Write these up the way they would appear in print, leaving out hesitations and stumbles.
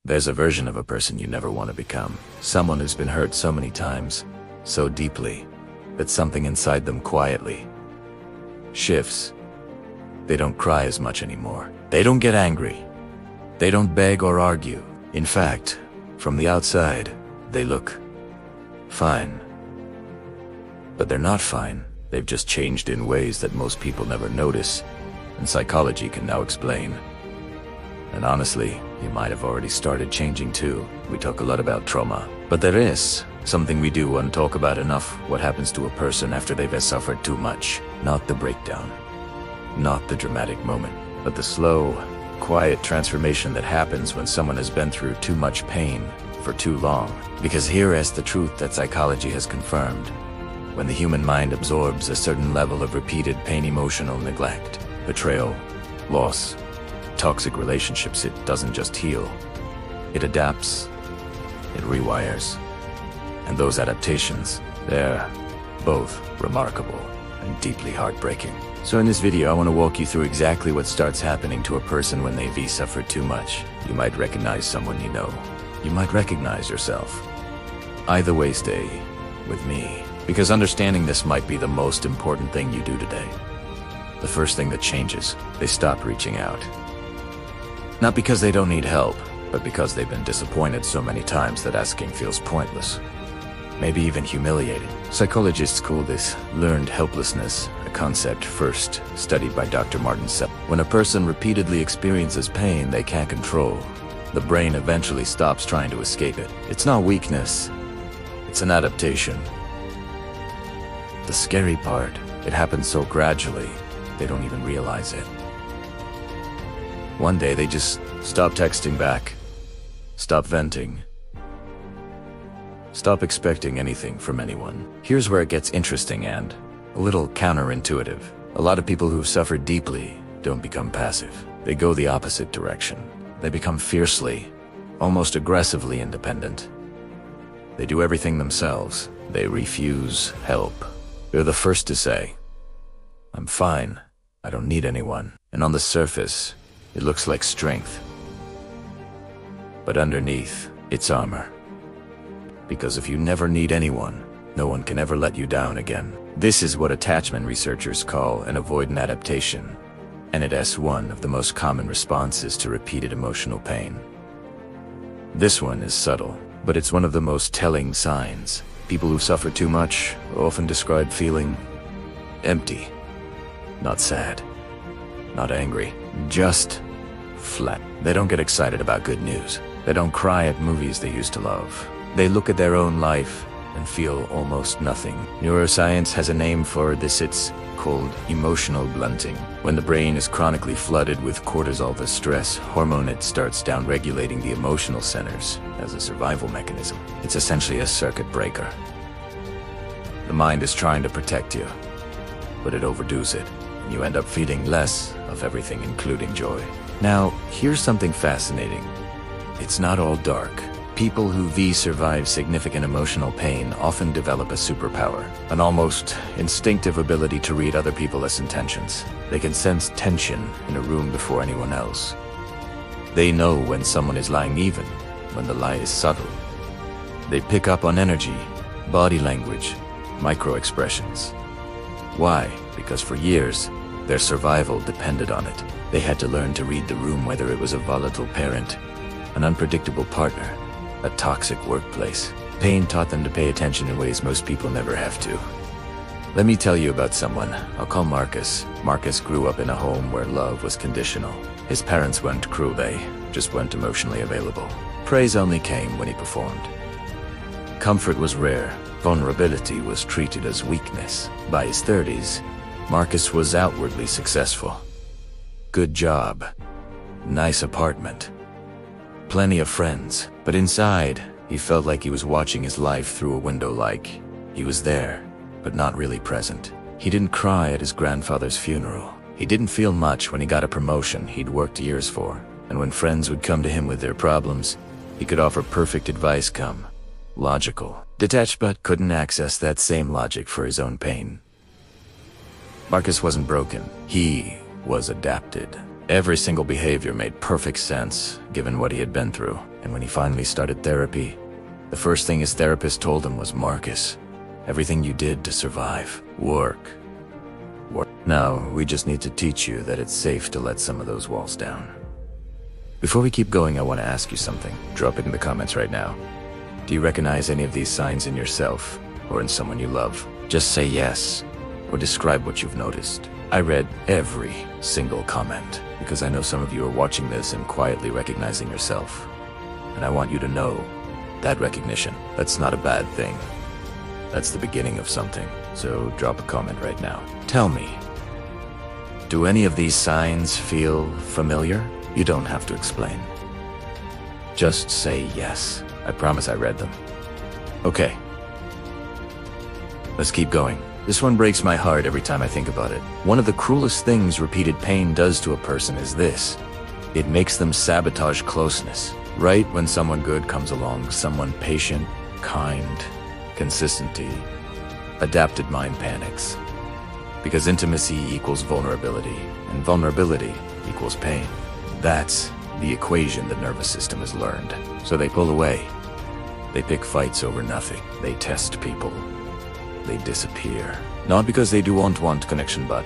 There's a version of a person you never want to become. Someone who's been hurt so many times, so deeply, that something inside them quietly shifts. They don't cry as much anymore. They don't get angry. They don't beg or argue. In fact, from the outside, they look fine. But they're not fine. They've just changed in ways that most people never notice, and psychology can now explain. And honestly, you might have already started changing too. We talk a lot about trauma, but there is something we do and talk about enough: what happens to a person after they've suffered too much. Not the breakdown, not the dramatic moment, but the slow, quiet transformation that happens when someone has been through too much pain for too long. Because here is the truth that psychology has confirmed. When the human mind absorbs a certain level of repeated pain, emotional neglect, betrayal, loss, toxic relationships, it doesn't just heal. It adapts, it rewires. And those adaptations, they're both remarkable and deeply heartbreaking. So in this video, I want to walk you through exactly what starts happening to a person when they've suffered too much. You might recognize someone you know. You might recognize yourself. Either way, stay with me, because understanding this might be the most important thing you do today. The first thing that changes, they stop reaching out. Not because they don't need help, but because they've been disappointed so many times that asking feels pointless. Maybe even humiliating. Psychologists call this learned helplessness, a concept first studied by Dr. Martin Seligman. When a person repeatedly experiences pain they can't control, the brain eventually stops trying to escape it. It's not weakness, it's an adaptation. The scary part, it happens so gradually, they don't even realize it. One day they just stop texting back, stop venting, stop expecting anything from anyone. Here's where it gets interesting and a little counterintuitive. A lot of people who've suffered deeply don't become passive. They go the opposite direction. They become fiercely, almost aggressively independent. They do everything themselves. They refuse help. They're the first to say, "I'm fine, I don't need anyone." And on the surface, it looks like strength. But underneath, it's armor. Because if you never need anyone, no one can ever let you down again. This is what attachment researchers call an avoidant adaptation, and it is one of the most common responses to repeated emotional pain. This one is subtle, but it's one of the most telling signs. People who suffer too much are often described feeling empty, not sad, not angry, just flat. They don't get excited about good news. They don't cry at movies they used to love. They look at their own life and feel almost nothing. Neuroscience has a name for this. It's called emotional blunting. When the brain is chronically flooded with cortisol, the stress hormone, it starts downregulating the emotional centers as a survival mechanism. It's essentially a circuit breaker. The mind is trying to protect you, but it overdoes it, and you end up feeling less of everything, including joy. Now, here's something fascinating. It's not all dark. People who survive significant emotional pain often develop a superpower, an almost instinctive ability to read other people's intentions. They can sense tension in a room before anyone else. They know when someone is lying, even when the lie is subtle. They pick up on energy, body language, micro-expressions. Why? Because for years, their survival depended on it. They had to learn to read the room, whether it was a volatile parent, an unpredictable partner, a toxic workplace. Pain taught them to pay attention in ways most people never have to. Let me tell you about someone. I'll call Marcus. Marcus grew up in a home where love was conditional. His parents weren't cruel, they just weren't emotionally available. Praise only came when he performed. Comfort was rare. Vulnerability was treated as weakness. By his 30s, Marcus was outwardly successful. Good job, nice apartment, plenty of friends, but inside, he felt like he was watching his life through a window, like he was there, but not really present. He didn't cry at his grandfather's funeral. He didn't feel much when he got a promotion he'd worked years for. And when friends would come to him with their problems, he could offer perfect advice, calm, logical, detached, but couldn't access that same logic for his own pain. Marcus wasn't broken. He was adapted. Every single behavior made perfect sense, given what he had been through. And when he finally started therapy, the first thing his therapist told him was, Marcus, everything you did to survive, work. Now, we just need to teach you that it's safe to let some of those walls down. Before we keep going, I want to ask you something. Drop it in the comments right now. Do you recognize any of these signs in yourself or in someone you love? Just say yes, or describe what you've noticed. I read every single comment because I know some of you are watching this and quietly recognizing yourself. And I want you to know that recognition, that's not a bad thing. That's the beginning of something. So drop a comment right now. Tell me, do any of these signs feel familiar? You don't have to explain. Just say yes. I promise I read them. Okay. Let's keep going. This one breaks my heart every time I think about it. One of the cruelest things repeated pain does to a person is this. It makes them sabotage closeness. Right when someone good comes along, someone patient, kind, consistency, adapted mind panics. Because intimacy equals vulnerability, and vulnerability equals pain. That's the equation the nervous system has learned. So they pull away. They pick fights over nothing. They test people. They disappear. Not because they do want connection, but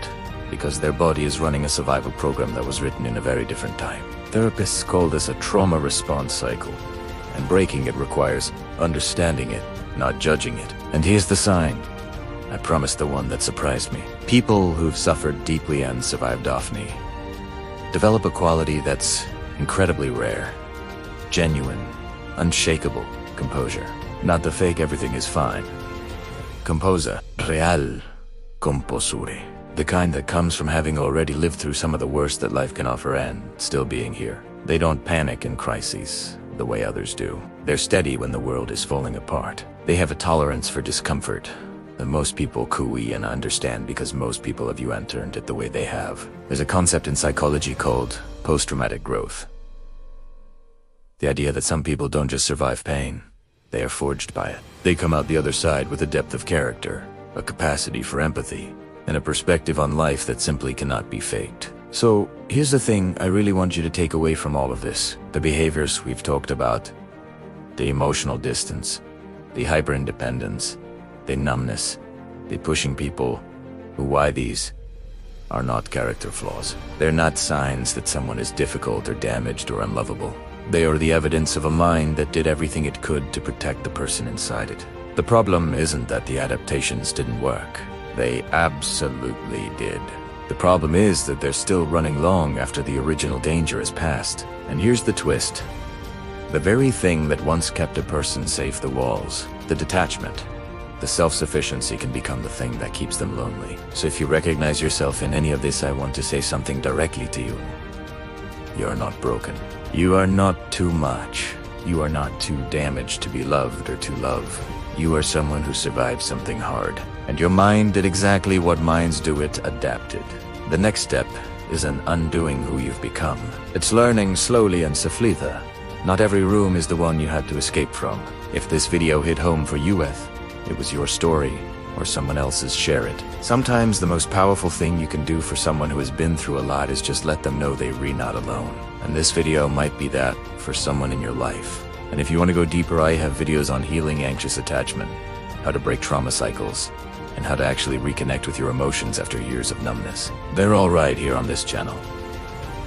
because their body is running a survival program that was written in a very different time. Therapists call this a trauma response cycle, and breaking it requires understanding it, not judging it. And here's the sign. I promise, the one that surprised me. People who've suffered deeply and survived often develop a quality that's incredibly rare. Genuine, unshakable composure. Not the fake everything is fine. Composa. Real composure. The kind that comes from having already lived through some of the worst that life can offer and still being here. They don't panic in crises the way others do. They're steady when the world is falling apart. They have a tolerance for discomfort that most people cooey and understand because most people have entered it the way they have. There's a concept in psychology called post-traumatic growth. The idea that some people don't just survive pain, they are forged by it. They come out the other side with a depth of character, a capacity for empathy, and a perspective on life that simply cannot be faked. So here's the thing I really want you to take away from all of this. The behaviors we've talked about, the emotional distance, the hyper-independence, the numbness, the pushing people why these are not character flaws. They're not signs that someone is difficult or damaged or unlovable. They are the evidence of a mind that did everything it could to protect the person inside it. The problem isn't that the adaptations didn't work. They absolutely did. The problem is that they're still running long after the original danger has passed. And here's the twist. The very thing that once kept a person safe, the walls, the detachment, the self-sufficiency, can become the thing that keeps them lonely. So if you recognize yourself in any of this, I want to say something directly to you. You're not broken. You are not too much. You are not too damaged to be loved or to love. You are someone who survived something hard. And your mind did exactly what minds do, it adapted. The next step is an undoing who you've become. It's learning slowly and saflitha. Not every room is the one you had to escape from. If this video hit home for you, it was your story, or someone else's, share it. Sometimes the most powerful thing you can do for someone who has been through a lot is just let them know they're not alone. And this video might be that for someone in your life. And if you want to go deeper, I have videos on healing anxious attachment, how to break trauma cycles, and how to actually reconnect with your emotions after years of numbness. They're all right here on this channel.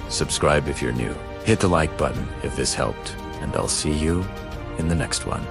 Subscribe if you're new. Hit the like button if this helped, and I'll see you in the next one.